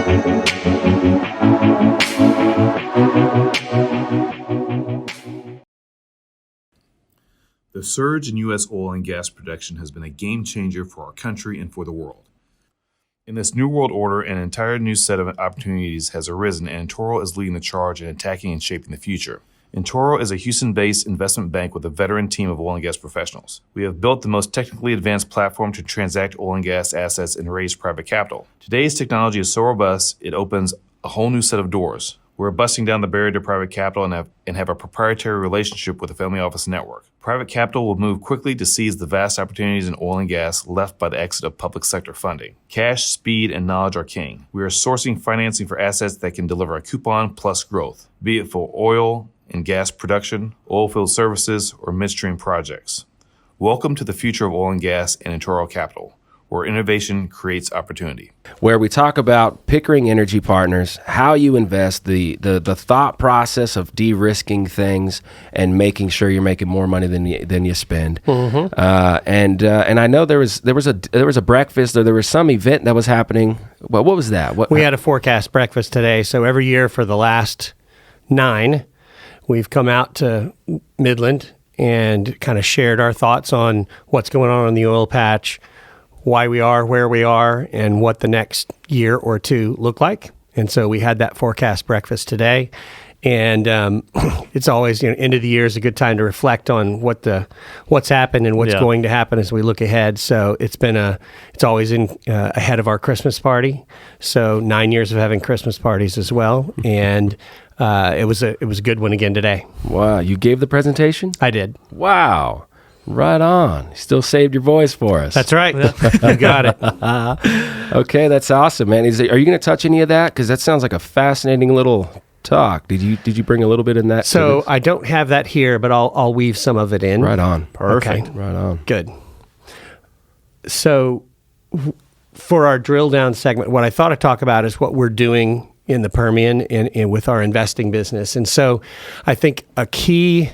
The surge in U.S. oil and gas production has been a game changer for our country and for the world. In this new world order, an entire new set of opportunities has arisen, and eToro is leading the charge in attacking and shaping the future. eToro is a Houston-based investment bank with a veteran team of oil and gas professionals. We have built the most technically advanced platform to transact oil and gas assets and raise private capital. Today's technology is so robust, it opens a whole new set of doors. We're busting down the barrier to private capital and have a proprietary relationship with the family office network. Private capital will move quickly to seize the vast opportunities in oil and gas left by the exit of public sector funding. Cash, speed, and knowledge are king. We are sourcing financing for assets that can deliver a coupon plus growth, be it for oil and gas production, oil field services, or midstream projects. Welcome to the future of oil and gas and eToro Capital, where innovation creates opportunity. Where we talk about Pickering Energy Partners, how you invest, the thought process of de-risking things and making sure you're making more money than you spend. Mm-hmm. And I know there was a breakfast, or there was some event that was happening. Well, what was that? We had a forecast breakfast today. So every year for the last 9, we've come out to Midland and kind of shared our thoughts on what's going on in the oil patch, why we are where we are, and what the next year or two look like. And so we had that forecast breakfast today. And it's always, end of the year is a good time to reflect on what's happened and what's going to happen as we look ahead. So it's always ahead of our Christmas party. So 9 years of having Christmas parties as well. And it was a good one again today. Wow, you gave the presentation? I did. Wow. Right on. Still saved your voice for us. That's right. You got it. Okay, that's awesome, man. Are you going to touch any of that? Because that sounds like a fascinating little talk. Did you bring a little bit in that? So I don't have that here, but I'll weave some of it in. Right on. Perfect. Okay. Right on. Good. So for our drill down segment, what I thought I'd talk about is what we're doing in the Permian and with our investing business. And so I think a key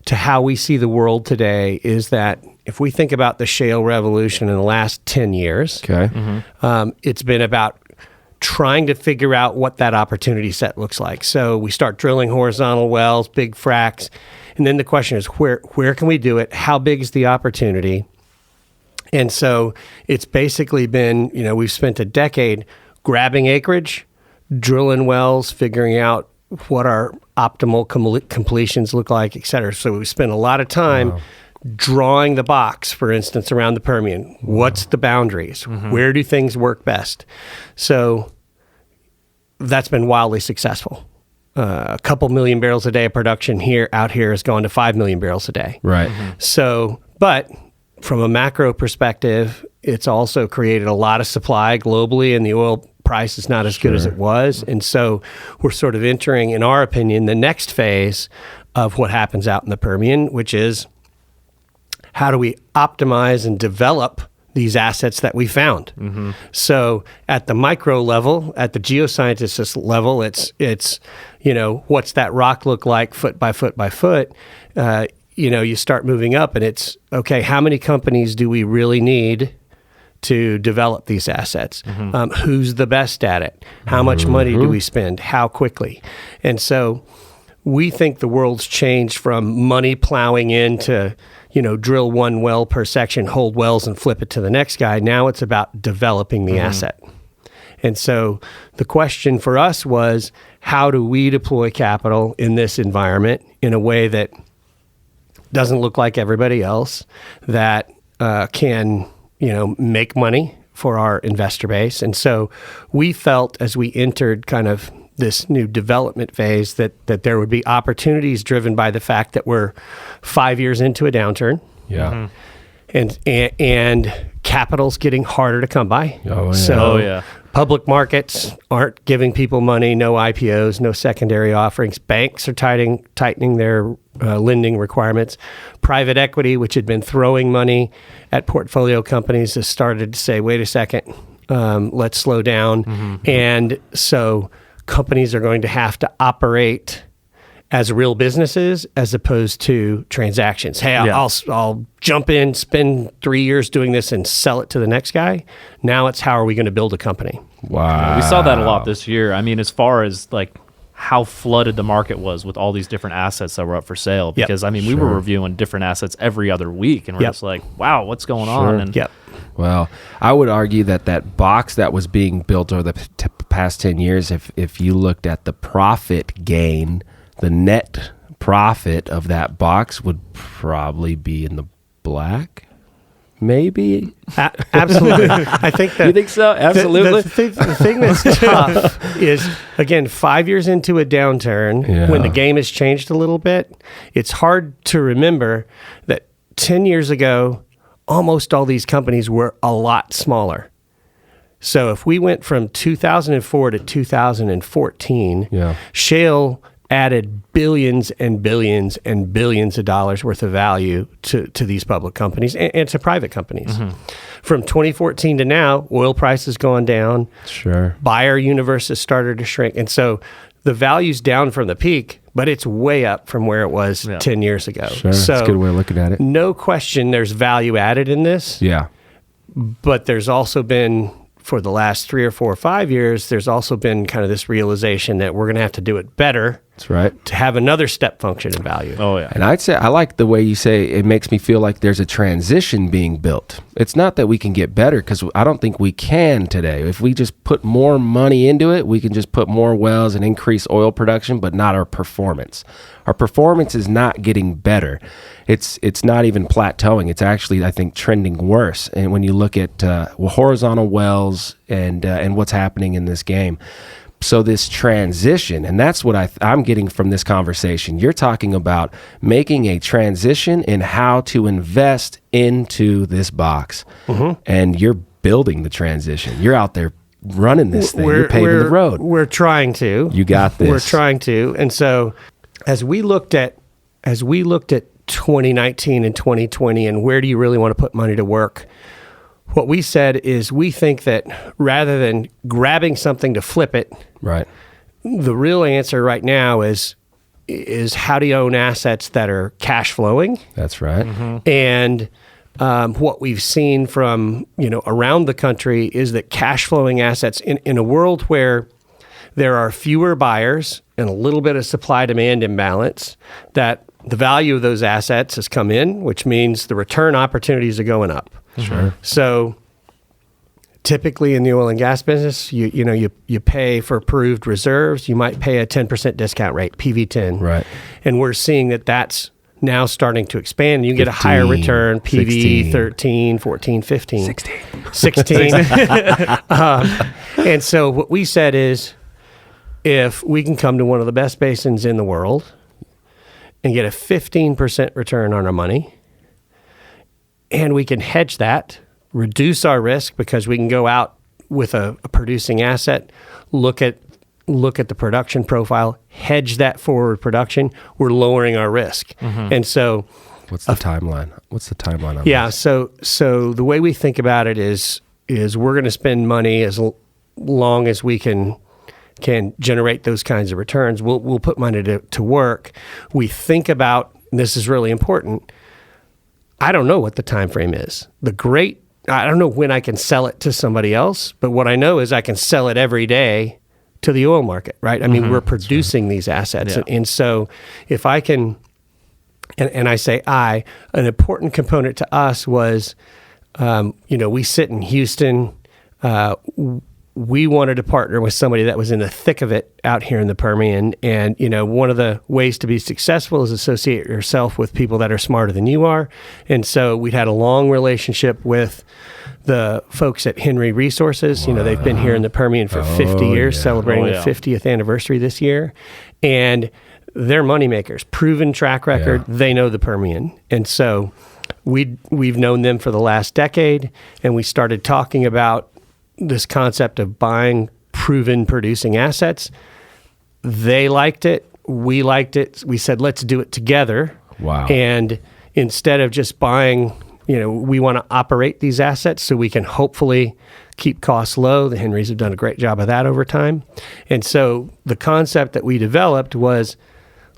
to how we see the world today is that if we think about the shale revolution in the last 10 years, it's been about trying to figure out what that opportunity set looks like. So we start drilling horizontal wells, big fracs, and then the question is where can we do it? How big is the opportunity? And so it's basically been, we've spent a decade grabbing acreage, drilling wells, figuring out what our optimal completions look like, et cetera. So we spent a lot of time drawing the box, for instance, around the Permian. What's the boundaries? Mm-hmm. Where do things work best? So that's been wildly successful. A couple million barrels a day of production out here has gone to 5 million barrels a day. Right. Mm-hmm. So, but from a macro perspective, it's also created a lot of supply globally, and the oil price is not as good as it was. And so we're sort of entering, in our opinion, the next phase of what happens out in the Permian, which is how do we optimize and develop these assets that we found? Mm-hmm. So at the micro level, at the geoscientist level, it's what's that rock look like foot by foot by foot? You start moving up, and it's, okay, how many companies do we really need to develop these assets? Mm-hmm. Who's the best at it? How much money do we spend? How quickly? And so we think the world's changed from money plowing into, drill one well per section, hold wells and flip it to the next guy. Now it's about developing the asset. And so the question for us was, how do we deploy capital in this environment in a way that doesn't look like everybody else, that can make money for our investor base? And so we felt as we entered kind of this new development phase that there would be opportunities driven by the fact that we're 5 years into a downturn. Yeah. Mm-hmm. And capital's getting harder to come by. Oh, yeah. So public markets aren't giving people money, no IPOs, no secondary offerings. Banks are tightening their lending requirements. Private equity, which had been throwing money at portfolio companies, has started to say, wait a second, let's slow down. Mm-hmm. And so companies are going to have to operate as real businesses as opposed to transactions. Hey, I'll jump in, spend 3 years doing this and sell it to the next guy. Now it's how are we going to build a company? Wow. We saw that a lot this year. I mean, as far as like how flooded the market was with all these different assets that were up for sale. Because, I mean, we were reviewing different assets every other week, and we're just like, wow, what's going on? And Well, I would argue that box that was being built over the past 10 years, if you looked at the profit gain, the net profit of that box would probably be in the black. Maybe. Absolutely. I think that. You think so? Absolutely. The thing that's tough is, again, 5 years into a downturn, when the game has changed a little bit, it's hard to remember that 10 years ago, almost all these companies were a lot smaller. So if we went from 2004 to 2014, shale added billions and billions and billions of dollars worth of value to these public companies and to private companies. From 2014 to now, oil price has gone down. Buyer universe has started to shrink. And so the value's down from the peak, but it's way up from where it was 10 years ago. So that's a good way of looking at it. No question there's value added in this. But there's also been, for the last 3 or 4 or 5 years, there's also been kind of this realization that we're going to have to do it better. That's right. To have another step function in value. Oh, yeah. And I'd say, I like the way you say it makes me feel like there's a transition being built. It's not that we can get better, because I don't think we can today. If we just put more money into it, we can just put more wells and increase oil production, but not our performance. Our performance is not getting better. It's not even plateauing. It's actually, I think, trending worse. And when you look at horizontal wells and what's happening in this game. So this transition, and that's what I'm getting from this conversation. You're talking about making a transition in how to invest into this box. And you're building the transition. You're out there running this thing. You're paving the road. We're trying to. You got this. We're trying to. And so as we looked at 2019 and 2020 and where do you really want to put money to work, what we said is we think that rather than grabbing something to flip it, the real answer right now is how do you own assets that are cash flowing? That's right. And what we've seen from around the country is that cash flowing assets in a world where there are fewer buyers and a little bit of supply demand imbalance, that the value of those assets has come in, which means the return opportunities are going up. So typically in the oil and gas business, you pay for proved reserves. You might pay a 10% discount rate, PV10. And we're seeing that that's now starting to expand. You get a higher return, PV 13, 14, 15. 16. And so what we said is, if we can come to one of the best basins in the world and get a 15% return on our money, and we can hedge that, reduce our risk because we can go out with a producing asset, look at the production profile, hedge that forward production, we're lowering our risk. And so what's the timeline? What's the timeline on this? So the way we think about it is we're going to spend money as long as we can generate those kinds of returns. We'll put money to work. We think about, and this is really important, I don't know what the time frame is. I don't know when I can sell it to somebody else, but what I know is I can sell it every day to the oil market, right? I mean, we're producing these assets. And so if I can, and I say an important component to us was, we sit in Houston, we wanted to partner with somebody that was in the thick of it out here in the Permian. And, one of the ways to be successful is associate yourself with people that are smarter than you are. And so we'd had a long relationship with the folks at Henry Resources. They've been here in the Permian for 50 years, celebrating the 50th anniversary this year. And they're moneymakers, proven track record. They know the Permian. And so we've known them for the last decade, and we started talking about this concept of buying proven producing assets. They liked it. We liked it. We said, let's do it together. Wow. And instead of just buying, we want to operate these assets so we can hopefully keep costs low. The Henrys have done a great job of that over time. And so the concept that we developed was,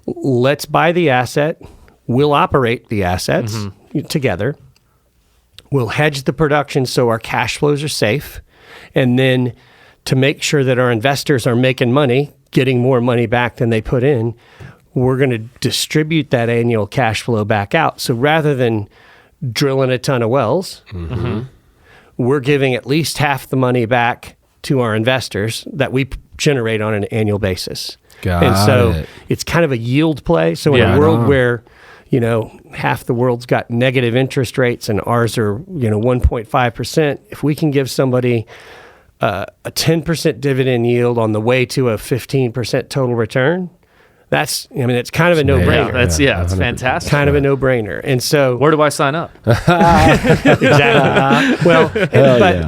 let's buy the asset. We'll operate the assets together. We'll hedge the production so our cash flows are safe. And then to make sure that our investors are making money, getting more money back than they put in, we're going to distribute that annual cash flow back out. So rather than drilling a ton of wells, we're giving at least half the money back to our investors that we generate on an annual basis. And so it's kind of a yield play. So in a world where, half the world's got negative interest rates and ours are, 1.5%, if we can give somebody a 10% dividend yield on the way to a 15% total return, it's kind of a no-brainer. It's fantastic. Kind of a no-brainer. And so, where do I sign up? Exactly.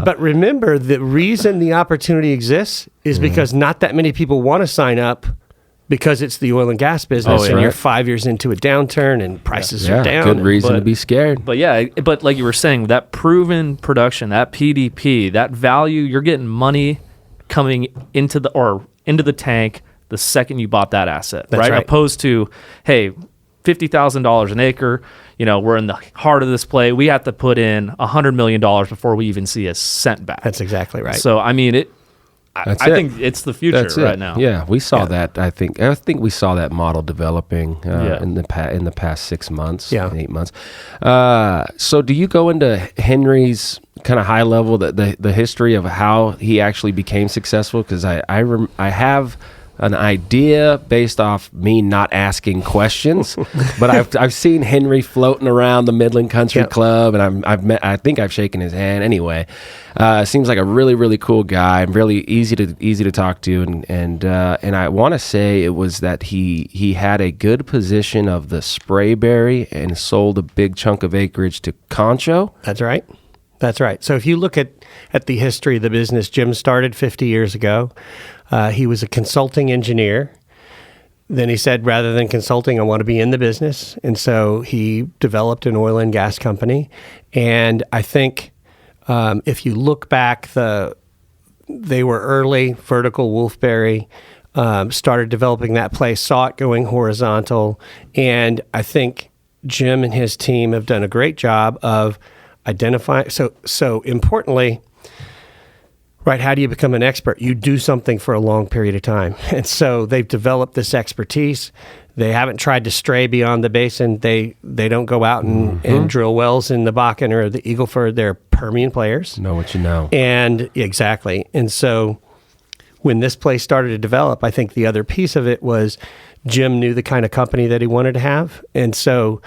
But remember, the reason the opportunity exists is because not that many people want to sign up because it's the oil and gas business, and you're 5 years into a downturn and prices are down. Good reason to be scared. But like you were saying, that proven production, that PDP, that value, you're getting money coming into the tank the second you bought that asset, right? Opposed to, hey, $50,000 an acre, we're in the heart of this play. We have to put in $100 million before we even see a cent back. That's exactly right. So, I think it's the future right now. Yeah, we saw that. I think we saw that model developing in the past 6 months, 8 months. So, do you go into Henry's kind of high level, the history of how he actually became successful? Because I have an idea based off me not asking questions, but I've seen Henry floating around the Midland Country Club, and I think I've shaken his hand. Anyway, seems like a really, really cool guy, really easy to talk to, and I want to say it was that he had a good position of the Sprayberry and sold a big chunk of acreage to Concho. That's right. So if you look at the history of the business, Jim started 50 years ago. He was a consulting engineer. Then he said, rather than consulting, I want to be in the business. And so he developed an oil and gas company. And I think if you look back, they were early, vertical Wolfberry, started developing that play, saw it going horizontal. And I think Jim and his team have done a great job of identifying. So importantly, right, how do you become an expert? You do something for a long period of time. And so they've developed this expertise. They haven't tried to stray beyond the basin. They don't go out and drill wells in the Bakken or the Eagle Ford. They're Permian players. Know what you know. And exactly. And so when this place started to develop, I think the other piece of it was Jim knew the kind of company that he wanted to have. And so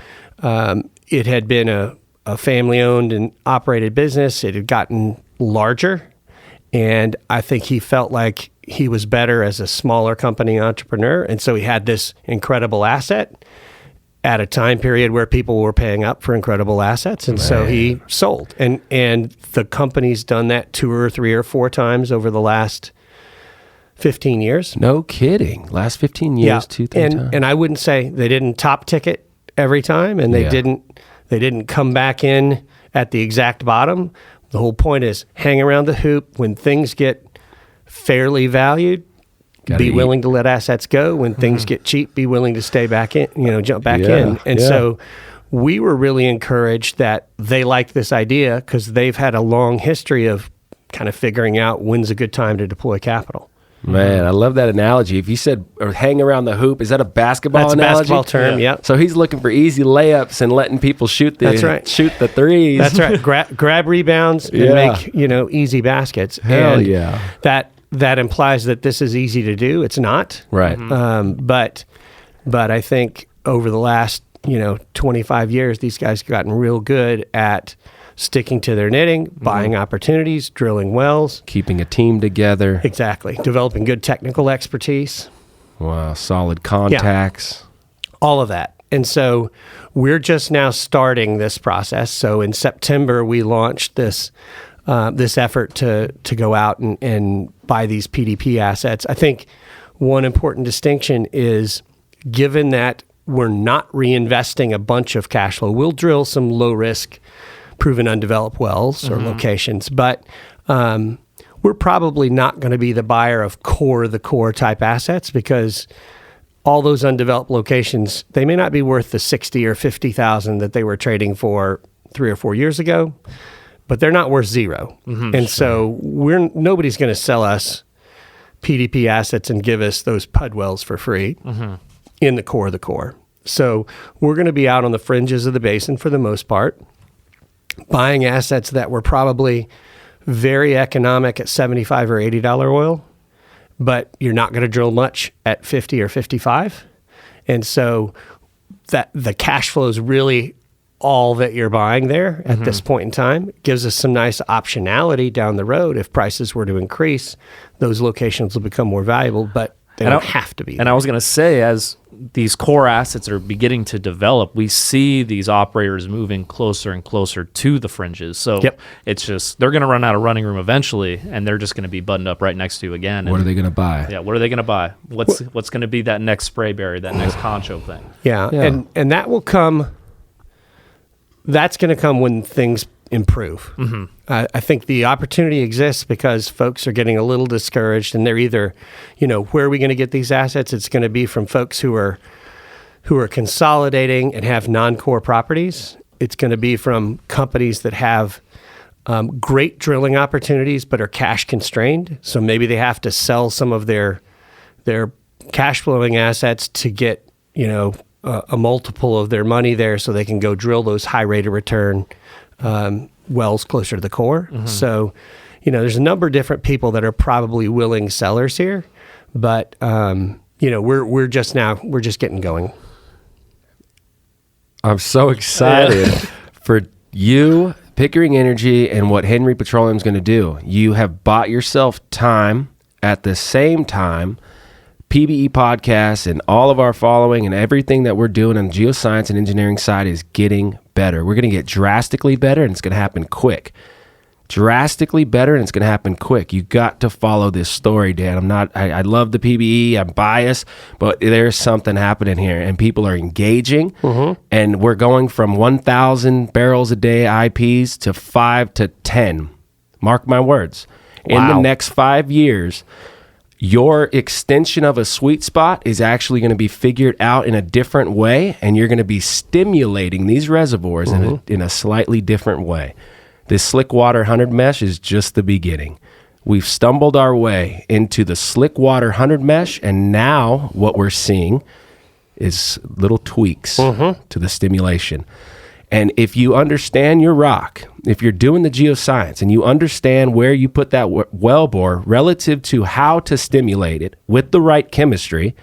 it had been a family-owned and operated business. It had gotten larger. And I think he felt like he was better as a smaller company entrepreneur. And so he had this incredible asset at a time period where people were paying up for incredible assets. And so he sold. And the company's done that 2 or 3 or 4 times over the last 15 years. No kidding. Last 15 years, 2-3 times. And I wouldn't say they didn't top ticket every time, and they didn't come back in at the exact bottom. The whole point is hang around the hoop. When things get fairly valued, be willing to let assets go. When things get cheap, be willing to stay back in, jump back in. And so we were really encouraged that they liked this idea because they've had a long history of kind of figuring out when's a good time to deploy capital. Man, I love that analogy. If you said or hang around the hoop, is that a basketball analogy? That's a basketball term, yeah. So he's looking for easy layups and letting people shoot the threes. That's right. Grab rebounds and make, easy baskets. Hell and yeah. That implies that this is easy to do. It's not. Right. But I think over the last, 25 years, these guys have gotten real good at sticking to their knitting, buying opportunities, drilling wells. Keeping a team together. Exactly. Developing good technical expertise. Wow. Solid contacts. Yeah. All of that. And so we're just now starting this process. So in September, we launched this effort to go out and buy these PDP assets. I think one important distinction is, given that we're not reinvesting a bunch of cash flow, we'll drill some low-risk, proven undeveloped wells or locations, but we're probably not going to be the buyer of the core type assets, because all those undeveloped locations, they may not be worth the 60 or 50,000 that they were trading for 3 or 4 years ago, but they're not worth zero. And so nobody's going to sell us PDP assets and give us those PUD wells for free in the core of the core. So we're going to be out on the fringes of the basin for the most part, buying assets that were probably very economic at $75 or $80 oil, but you're not going to drill much at 50 or 55. And so that the cash flow is really all that you're buying there at this point in time. It gives us some nice optionality down the road. If prices were to increase, those locations will become more valuable, but they don't have to be. And I was going to say, as these core assets are beginning to develop, we see these operators moving closer and closer to the fringes. So it's just, they're going to run out of running room eventually, and they're just going to be buttoned up right next to you again. What are they going to buy? Yeah, what are they going to buy? What's going to be that next Sprayberry, that next Concho thing? Yeah. And that will come, that's going to come when things improve. I think the opportunity exists because folks are getting a little discouraged, and they're either, where are we going to get these assets? It's going to be from folks who are consolidating and have non-core properties. It's going to be from companies that have great drilling opportunities but are cash constrained. So maybe they have to sell some of their cash flowing assets to get a multiple of their money there, so they can go drill those high rate of return wells closer to the core. So, there's a number of different people that are probably willing sellers here, but we're just getting going. I'm so excited for you, Pickering Energy, and what Henry Petroleum is going to do. You have bought yourself time. At the same time, PBE podcasts and all of our following and everything that we're doing on the geoscience and engineering side is getting better. We're going to get drastically better, and it's going to happen quick. Drastically better, and it's going to happen quick. You got to follow this story, Dan. I love the PBE. I'm biased, but there's something happening here, and people are engaging, and we're going from 1,000 barrels a day IPs to 5 to 10. Mark my words. Wow. In the next 5 years, your extension of a sweet spot is actually going to be figured out in a different way, and you're going to be stimulating these reservoirs in a slightly different way. This slick water 100 mesh is just the beginning. We've stumbled our way into the slick water 100 mesh, and now what we're seeing is little tweaks to the stimulation. And if you understand your rock, if you're doing the geoscience and you understand where you put that wellbore relative to how to stimulate it with the right chemistry,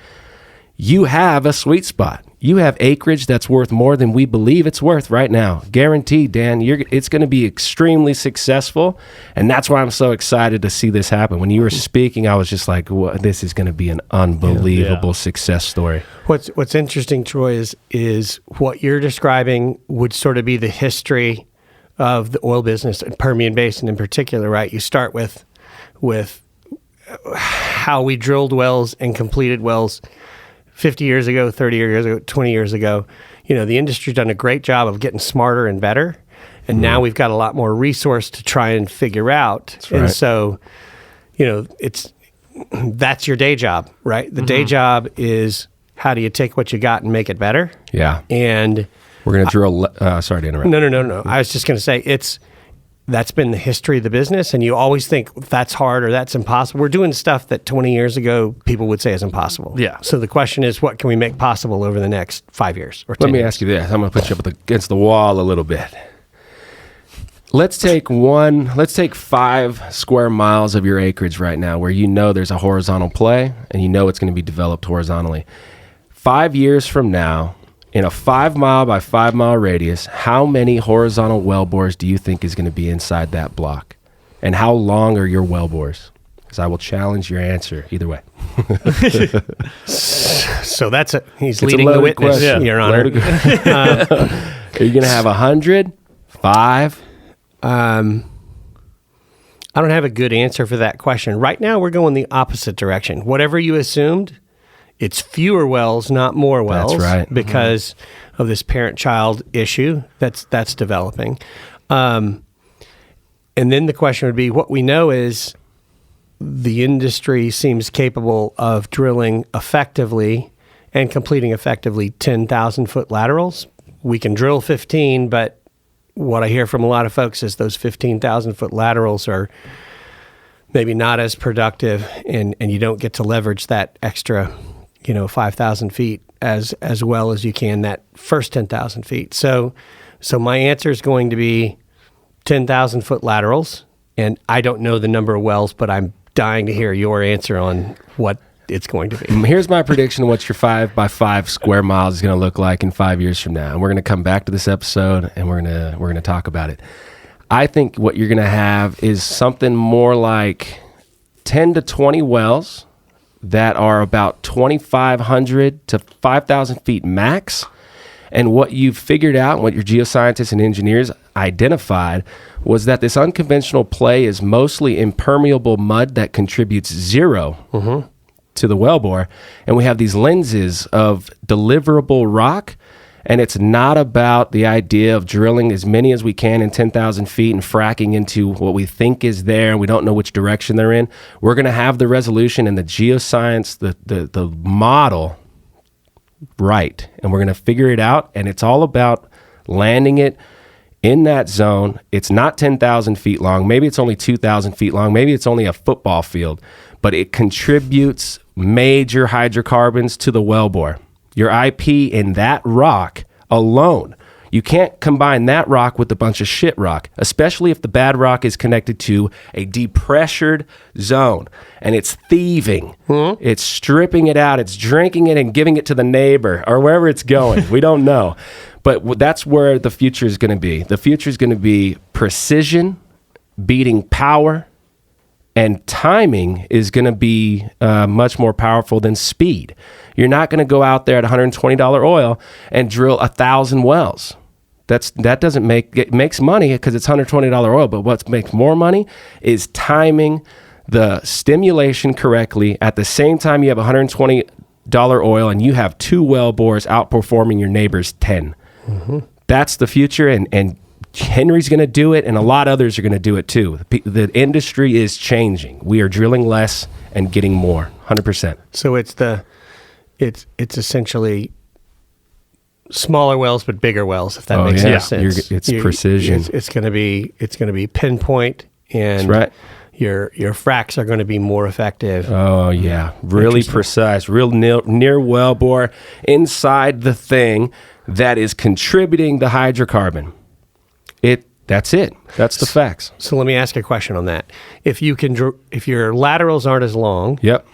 you have a sweet spot. You have acreage that's worth more than we believe it's worth right now. Guaranteed, Dan, it's going to be extremely successful, and that's why I'm so excited to see this happen. When you were speaking, I was just like, well, this is going to be an unbelievable success story. What's interesting, Troy, is what you're describing would sort of be the history of the oil business, and Permian Basin in particular, right? You start with how we drilled wells and completed wells 50 years ago, 30 years ago, 20 years ago. The industry's done a great job of getting smarter and better. And now we've got a lot more resource to try and figure out. That's right. And so, that's your day job, right? The day job is, how do you take what you got and make it better? Yeah. And we're going to drill, sorry to interrupt. No. I was just going to say that's been the history of the business, and you always think that's hard or that's impossible. We're doing stuff that 20 years ago people would say is impossible. Yeah. So the question is, what can we make possible over the next 5 years or 10 Let me years? ask you this. I'm going to put you up against the wall a little bit. Let's take 5 square miles of your acreage right now where there's a horizontal play and it's going to be developed horizontally. 5 years from now, in a 5 mile by 5 mile radius, how many horizontal wellbores do you think is going to be inside that block? And how long are your wellbores? Because I will challenge your answer either way. So he's leading the witness, Your Honor. Are you going to have 100? 5? I don't have a good answer for that question. Right now, we're going the opposite direction. Whatever you assumed, it's fewer wells, not more wells. That's right. Because of this parent-child issue that's developing. And then the question would be, what we know is the industry seems capable of drilling effectively and completing effectively 10,000-foot laterals. We can drill 15, but what I hear from a lot of folks is those 15,000-foot laterals are maybe not as productive, and you don't get to leverage that extra, 5,000 feet as well as you can that first 10,000 feet. So my answer is going to be 10,000-foot laterals, and I don't know the number of wells, but I'm dying to hear your answer on what it's going to be. Here's my prediction of what your 5x5 square miles is going to look like in 5 years from now. And we're going to come back to this episode and we're going to talk about it. I think what you're going to have is something more like 10 to 20 wells that are about 2,500 to 5,000 feet max. And what you've figured out, and what your geoscientists and engineers identified, was that this unconventional play is mostly impermeable mud that contributes zero to the wellbore. And we have these lenses of deliverable rock. And it's not about the idea of drilling as many as we can in 10,000 feet and fracking into what we think is there, and we don't know which direction they're in. We're going to have the resolution and the geoscience, the model right, and we're going to figure it out. And it's all about landing it in that zone. It's not 10,000 feet long. Maybe it's only 2,000 feet long. Maybe it's only a football field, but it contributes major hydrocarbons to the wellbore. Your IP in that rock alone. You can't combine that rock with a bunch of shit rock, especially if the bad rock is connected to a depressured zone and it's thieving. It's stripping it out. It's drinking it and giving it to the neighbor or wherever it's going. We don't know. But that's where the future is going to be. The future is going to be precision, beating power, and timing is going to be much more powerful than speed. You're not going to go out there at $120 oil and drill 1,000 wells. That doesn't make it makes money because it's $120 oil. But what makes more money is timing the stimulation correctly at the same time you have $120 oil and you have 2 well bores outperforming your neighbor's 10. That's the future, and Henry's going to do it, and a lot of others are going to do it too. The industry is changing. We are drilling less and getting more, 100%. So it's essentially smaller wells but bigger wells, if that makes any sense. It's precision. It's going to be pinpoint, and that's right. Your fracs are going to be more effective. Oh yeah, really precise, real near wellbore inside the thing that is contributing the hydrocarbon. That's it. That's the facts. So let me ask a question on that. If your laterals aren't as long, yep.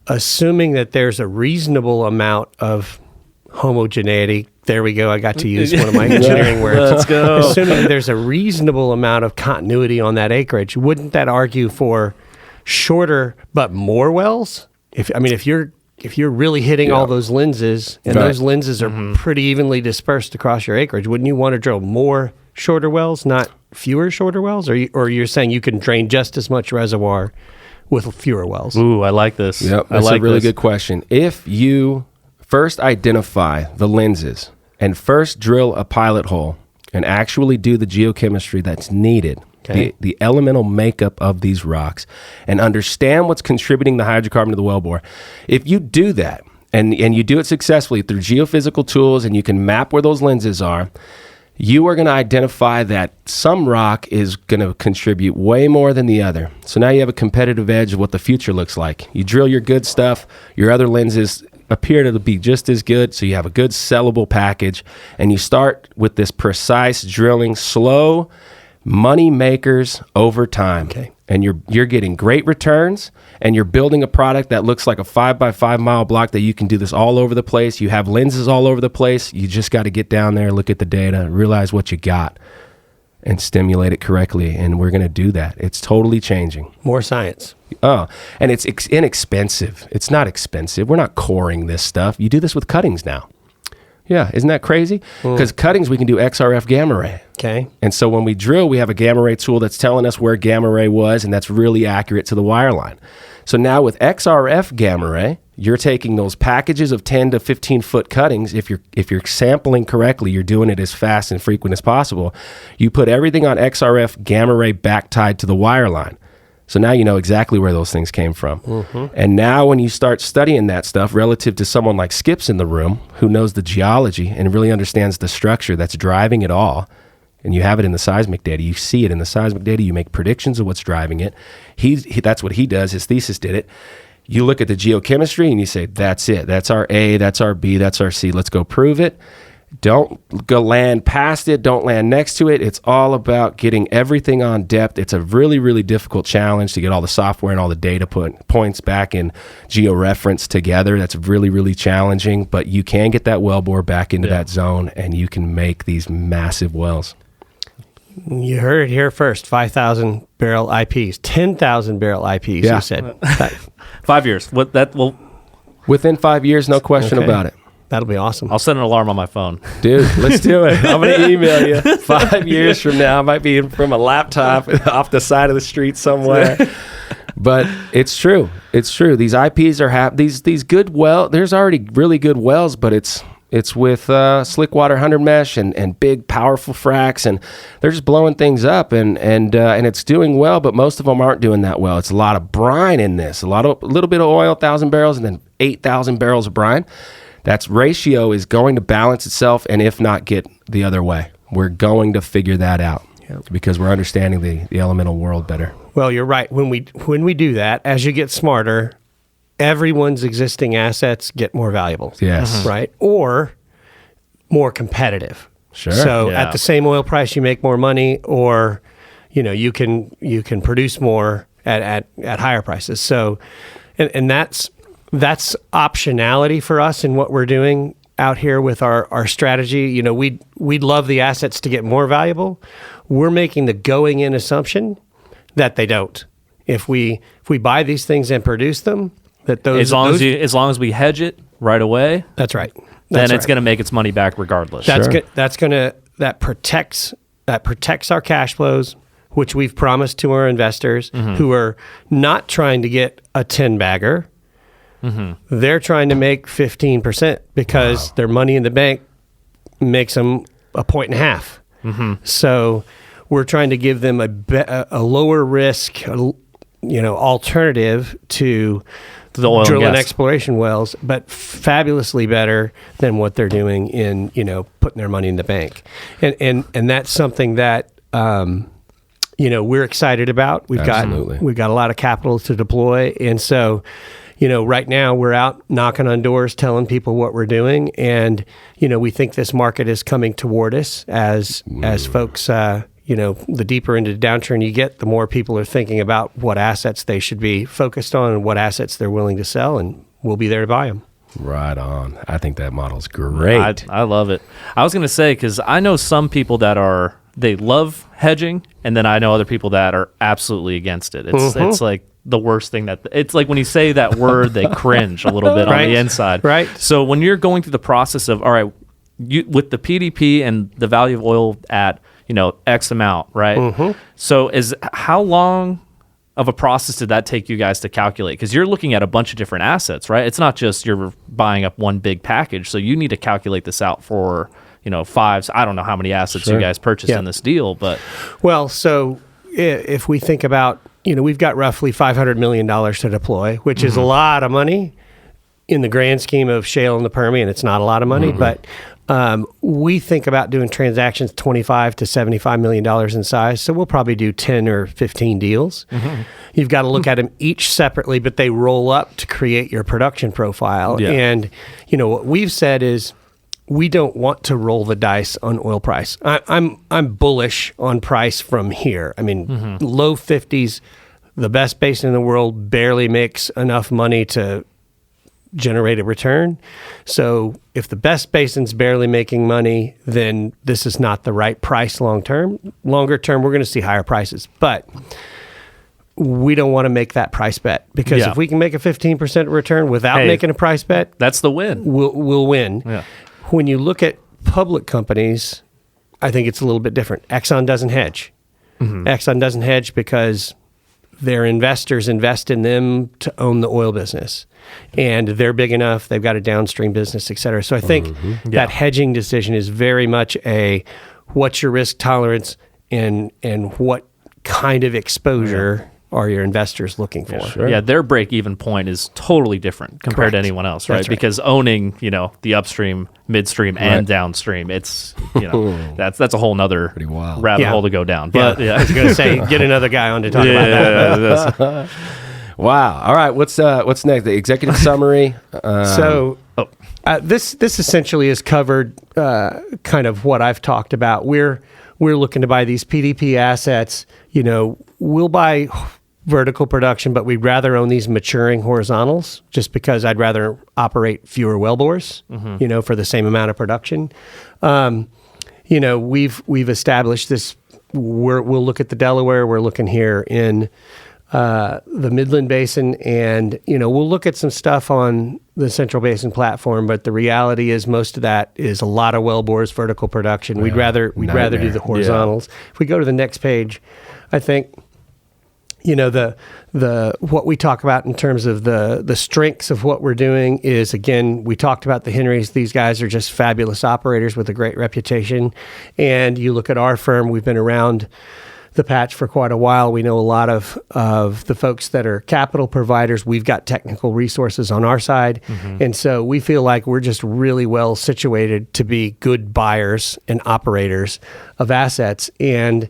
Assuming that there's a reasonable amount of homogeneity, there we go. I got to use one of my engineering words. Let's go. Assuming that there's a reasonable amount of continuity on that acreage, wouldn't that argue for shorter but more wells? If you're really hitting all those lenses, and those lenses are pretty evenly dispersed across your acreage, wouldn't you want to drill more shorter wells, not fewer shorter wells? Or you're saying you can drain just as much reservoir with fewer wells? Ooh, I like this. Yep, that's a really good question. If you first identify the lenses and first drill a pilot hole and actually do the geochemistry that's needed, the elemental makeup of these rocks, and understand what's contributing the hydrocarbon to the wellbore. If you do that, and you do it successfully through geophysical tools, and you can map where those lenses are, you are going to identify that some rock is going to contribute way more than the other. So now you have a competitive edge of what the future looks like. You drill your good stuff, your other lenses appear to be just as good, so you have a good sellable package, and you start with this precise drilling, slow money makers over time. And you're getting great returns, and you're building a product that looks like a 5x5 mile block that you can do this all over the place. You have lenses all over the place. You just got to get down there, look at the data, realize what you got, and stimulate it correctly. And we're going to do that. It's totally changing. More science. Oh, and it's inexpensive. It's not expensive. We're not coring this stuff. You do this with cuttings now. Yeah, isn't that crazy? Because cuttings, we can do XRF gamma ray. Okay. And so when we drill, we have a gamma ray tool that's telling us where gamma ray was, and that's really accurate to the wire line. So now with XRF gamma ray, you're taking those packages of 10 to 15 foot cuttings. If you're sampling correctly, you're doing it as fast and frequent as possible. You put everything on XRF gamma ray back tied to the wire line. So now you know exactly where those things came from. And now when you start studying that stuff relative to someone like Skip's in the room, who knows the geology and really understands the structure that's driving it all, and you have it in the seismic data, you see it in the seismic data, you make predictions of what's driving it. That's what he does. His thesis did it. You look at the geochemistry and you say, that's it. That's our A, that's our B, that's our C. Let's go prove it. Don't go land past it. Don't land next to it. It's all about getting everything on depth. It's a really, really difficult challenge to get all the software and all the data points back in georeference together. That's really, really challenging, but you can get that wellbore back into that zone and you can make these massive wells. You heard it here first. 5,000 barrel IPs, 10,000 barrel IPs. Yeah. You said 5 years. What that will Within 5 years, no question about it. That'll be awesome. I'll set an alarm on my phone. Dude, let's do it. I'm going to email you 5 years from now. I might be from a laptop off the side of the street somewhere. But it's true. It's true. These IPs are these good there's already really good wells, but it's with slick water 100 mesh and big powerful fracs, and they're just blowing things up and it's doing well, but most of them aren't doing that well. It's a lot of brine in this, a little bit of oil, 1,000 barrels, and then 8,000 barrels of brine. That ratio is going to balance itself, and if not, get the other way. We're going to figure that out because we're understanding the elemental world better. Well, you're right. When we do that, as you get smarter, everyone's existing assets get more valuable. Yes. Right? Or more competitive. Sure. So Yeah. at the same oil price, you make more money, or you can produce more at higher prices. So, and that's optionality for us in what we're doing out here with our strategy. We'd love the assets to get more valuable. We're making the going in assumption that they don't. If we buy these things and produce them, that As long as we hedge it right away, that's right. then it's going to make its money back regardless. That protects our cash flows, which we've promised to our investors who are not trying to get a 10 bagger. They're trying to make 15% because their money in the bank makes them 1.5 points. So we're trying to give them a lower risk, alternative to the oil drill and and gas. exploration wells, but fabulously better than what they're doing in putting their money in the bank, and that's something that we're excited about. We've got a lot of capital to deploy, and so right now we're out knocking on doors, telling people what we're doing, and we think this market is coming toward us as folks. The deeper into the downturn you get, the more people are thinking about what assets they should be focused on and what assets they're willing to sell, and we'll be there to buy them. Right on. I think that model's great. I love it. I was going to say, because I know some people that they love hedging, and then I know other people that are absolutely against it. It's like the worst thing it's like when you say that word, they cringe a little bit on the inside. Right. So when you're going through the process of, all right, with the PDP and the value of oil at X amount, right? So how long of a process did that take you guys to calculate? Because you're looking at a bunch of different assets, right? It's not just you're buying up one big package. So you need to calculate this out for, fives. I don't know how many assets you guys purchased in this deal, but. Well, so if we think about, we've got roughly $500 million to deploy, which is a lot of money in the grand scheme of shale and the Permian. It's not a lot of money, but we think about doing transactions $25 to $75 million in size. So we'll probably do 10 or 15 deals. You've got to look at them each separately, but they roll up to create your production profile. Yeah. And, what we've said is we don't want to roll the dice on oil price. I'm bullish on price from here. I mean, low 50s, the best basin in the world barely makes enough money to generate a return. So if the best basin's barely making money, then this is not the right price long term. Longer term, we're going to see higher prices. But we don't want to make that price bet, because if we can make a 15% return without making a price bet, that's the win. We'll win. Yeah. When you look at public companies, I think it's a little bit different. Exxon doesn't hedge. Exxon doesn't hedge because their investors invest in them to own the oil business, and they're big enough. They've got a downstream business, et cetera. So I think that hedging decision is very much what's your risk tolerance and what kind of exposure are your investors looking for? Sure. Yeah, their break-even point is totally different compared to Correct. anyone else, right? That's right. Because owning, the upstream, midstream, and downstream, it's, that's a whole nother wild. rabbit Yeah. hole to go down. But I was going to say, get another guy on to talk about that. that's- Wow. All right. What's next? The executive summary. This essentially has covered kind of what I've talked about. We're looking to buy these PDP assets. We'll buy vertical production, but we'd rather own these maturing horizontals just because I'd rather operate fewer wellbores, for the same amount of production. We've established this. We'll look at the Delaware. We're looking here in the Midland Basin, and we'll look at some stuff on the Central Basin platform. But the reality is, most of that is a lot of wellbores, vertical production. We'd rather do the horizontals. If we go to the next page, I think the what we talk about in terms of the strengths of what we're doing is, again, we talked about the Henrys. These guys are just fabulous operators with a great reputation. And you look at our firm, we've been around the patch for quite a while. We know a lot of the folks that are capital providers. We've got technical resources on our side. And so we feel like we're just really well situated to be good buyers and operators of assets. And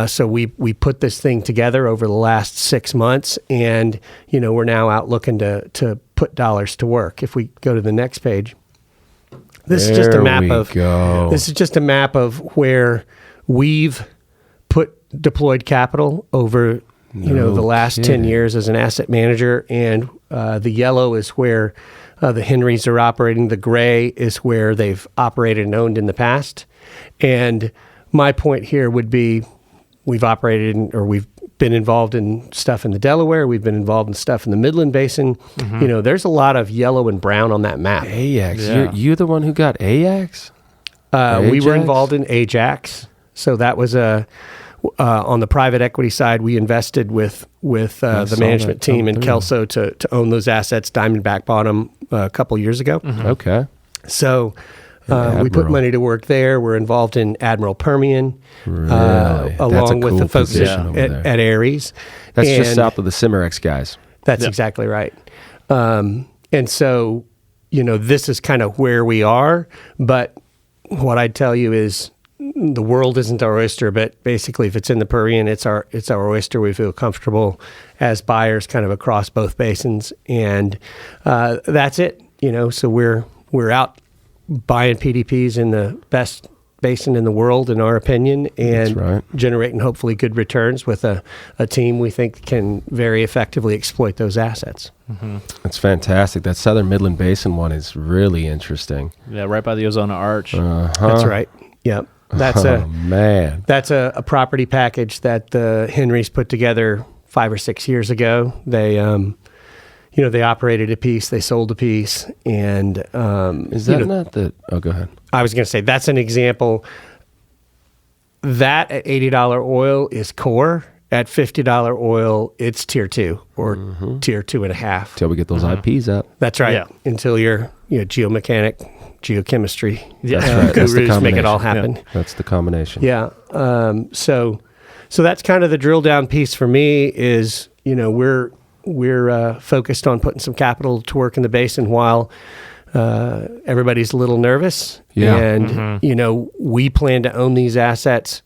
so we put this thing together over the last 6 months, and we're now out looking to put dollars to work. If we go to the next page, this is just a map of where we've deployed capital over the last 10 years as an asset manager, and the yellow is where the Henrys are operating. The gray is where they've operated and owned in the past. And my point here would be, we've operated or we've been involved in stuff in the Delaware. We've been involved in stuff in the Midland Basin. There's a lot of yellow and brown on that map. Ajax. Yeah. You're the one who got Ajax? We were Ajax? involved in Ajax. So that was on the private equity side, we invested with the management team in Kelso to own those assets. Diamondback bought them a couple years ago. Okay. So we put money to work there. We're involved in Admiral Permian, Really? That's a along with cool the folks position over there. at Ares. That's just And south of the Cimarex guys. That's exactly right. And so, this is kind of where we are. But what I'd tell you is, the world isn't our oyster, but basically, if it's in the Permian, it's our oyster. We feel comfortable as buyers, kind of across both basins, and that's it. So we're out buying PDPs in the best basin in the world, in our opinion, and generating hopefully good returns with a team we think can very effectively exploit those assets. That's fantastic. That Southern Midland Basin one is really interesting. Yeah, right by the Ozona Arch. That's right. Yep. That's a property package that the Henrys put together 5 or 6 years ago. They they operated a piece, they sold a piece, and Is that not the? Oh, go ahead. I was going to say that's an example. That at $80 oil is core. At $50 oil, it's tier 2 or tier 2.5. Till we get those IPs up. That's right. Yeah. Until your geomechanic, geochemistry That's right. That's the gurus make it all combination. happen. That's the combination. Yeah. So that's kind of the drill down piece for me is, we're focused on putting some capital to work in the basin while everybody's a little nervous. Yeah. And, we plan to own these assets.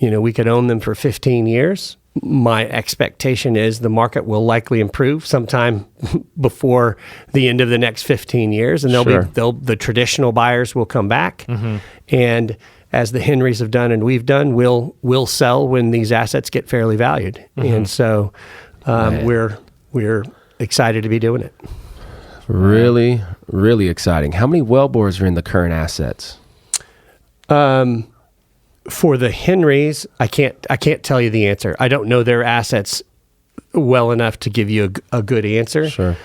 We could own them for 15 years. My expectation is the market will likely improve sometime before the end of the next 15 years, and the traditional buyers will come back. And as the Henrys have done and we've done, we'll sell when these assets get fairly valued. And so we're excited to be doing it. Really, really exciting. How many wellbores are in the current assets? For the Henrys, I can't tell you the answer. I don't know their assets well enough to give you a good answer. Sure.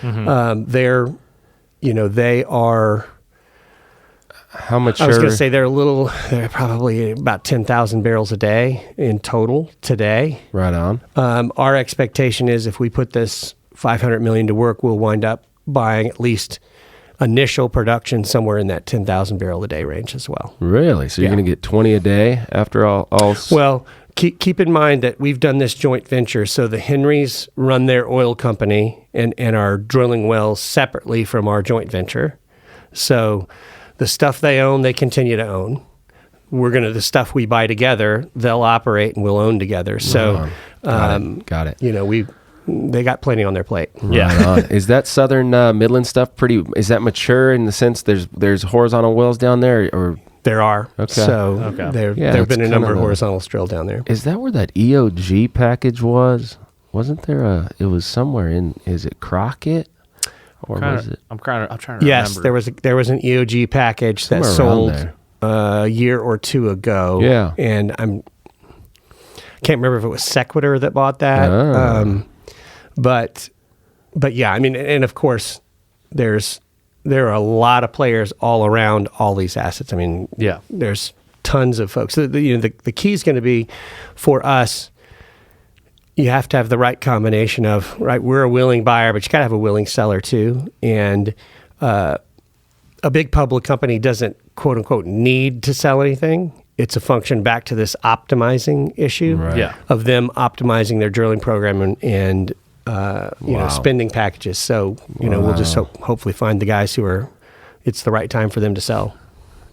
They are. How much? I was going to say they're probably about 10,000 barrels a day in total today. Right on. Our expectation is if we put this $500 million to work, we'll wind up buying at least initial production somewhere in that 10,000 barrel a day range as well. Really? So you're going to get 20 a day after all Well, keep in mind that we've done this joint venture. So the Henrys run their oil company and are drilling wells separately from our joint venture. So the stuff they own, they continue to own. The stuff we buy together, they'll operate and we'll own together. So, got it. They got plenty on their plate. Right on. Is that Southern Midland stuff is that mature in the sense there's horizontal wells down there, or? There are. Okay. So there have been a number of horizontals drilled down there. Is that where that EOG package was? Wasn't there it was somewhere is it Crockett? Or was it? I'm trying to remember. Yes, there was an EOG package somewhere that sold a year or two ago. Yeah. And I can't remember if it was Sequitur that bought that. Oh. But yeah, I mean, and of course there are a lot of players all around all these assets. I mean, there's tons of folks. The key is going to be for us. You have to have the right combination of, right, we're a willing buyer, but you got to have a willing seller too. And a big public company doesn't, quote unquote, need to sell anything. It's a function back to this optimizing issue of them optimizing their drilling program and spending packages. So, we'll just hopefully find the guys it's the right time for them to sell.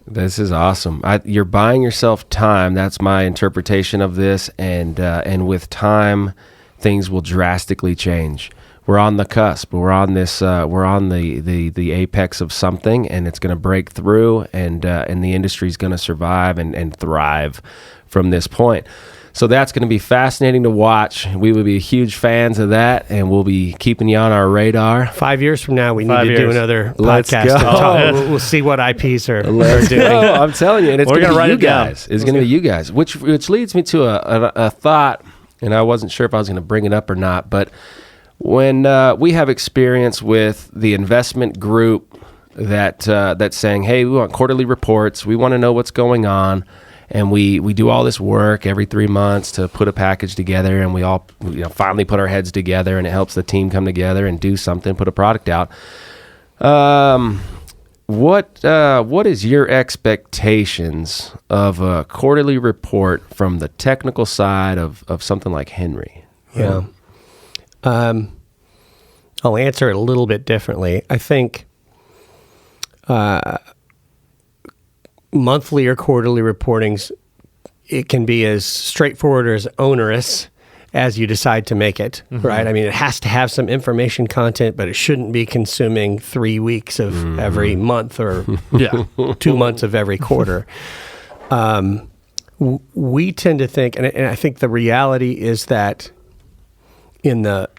This is awesome. You're buying yourself time. That's my interpretation of this. And with time, things will drastically change. We're on the cusp. We're on this. We're on the apex of something, and it's going to break through, and the industry is going to survive and thrive from this point. So that's going to be fascinating to watch. We will be huge fans of that, and we'll be keeping you on our radar. 5 years from now, we need to do another Let's podcast. go. We'll see what IPs are Let's doing. go. I'm telling you, and it's going to be write you it down. guys. It's going to be you guys, which leads me to a thought, and I wasn't sure if I was going to bring it up or not, but when we have experience with the investment group that's saying, hey, we want quarterly reports, we want to know what's going on, and we do all this work every 3 months to put a package together, and we all finally put our heads together, and it helps the team come together and do something, put a product out. What is your expectations of a quarterly report from the technical side of something like Henry? Yeah. I'll answer it a little bit differently. I think monthly or quarterly reportings, it can be as straightforward or as onerous as you decide to make it, right? I mean, it has to have some information content, but it shouldn't be consuming 3 weeks of every month or 2 months of every quarter. We tend to think, and I think the reality is that in the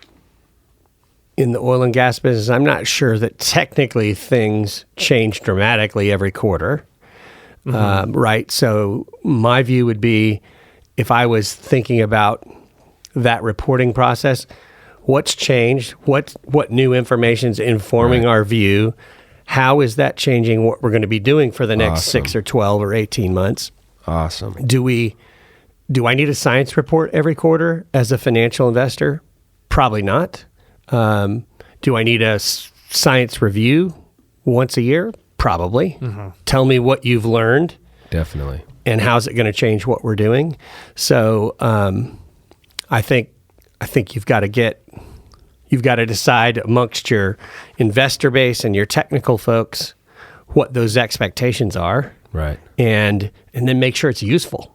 oil and gas business, I'm not sure that technically things change dramatically every quarter. Right. So my view would be, if I was thinking about that reporting process, what's changed? What new information is informing our view? How is that changing what we're going to be doing for the next 6 or 12 or 18 months? Awesome. Do I need a science report every quarter as a financial investor? Probably not. Do I need a science review once a year? Probably. Tell me what you've learned. Definitely. And how's it going to change what we're doing? So I think you've got to decide amongst your investor base and your technical folks what those expectations are. Right. And then make sure it's useful.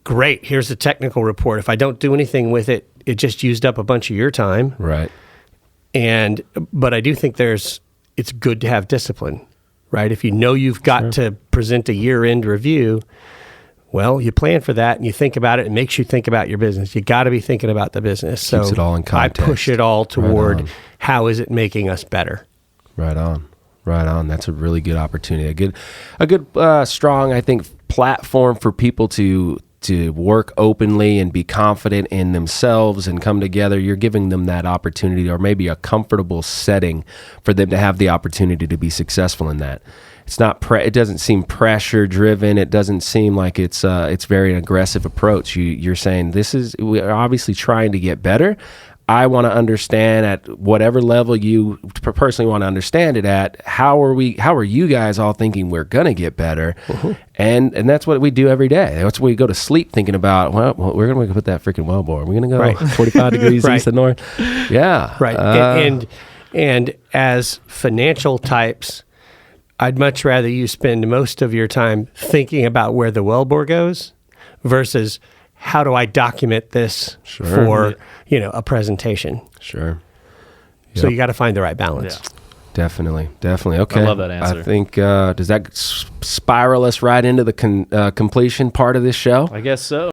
Great. Here's the technical report. If I don't do anything with it, it just used up a bunch of your time. Right. But I do think it's good to have discipline, right? If you know you've got to present a year-end review, well, you plan for that and you think about it. It makes you think about your business. You got to be thinking about the business. Keeps it all in context. I push it all toward how is it making us better. Right on. Right on. That's a really good opportunity. A good strong, I think, platform for people to work openly and be confident in themselves and come together. You're giving them that opportunity, or maybe a comfortable setting for them to have the opportunity to be successful in that. It's not it doesn't seem pressure driven. It doesn't seem like it's very aggressive approach. You're saying we're obviously trying to get better. I want to understand at whatever level you personally want to understand it at, how are you guys all thinking we're going to get better? And that's what we do every day. That's what we go to sleep thinking about. Well, we're going to put that freaking wellbore. We're going to go 45 degrees east and north. Yeah. Right. And as financial types, I'd much rather you spend most of your time thinking about where the wellbore goes versus how do I document this for, a presentation. Sure. So you got to find the right balance. Yeah. Definitely. Okay. I love that answer. I think, does that spiral us right into the completion part of this show? I guess so.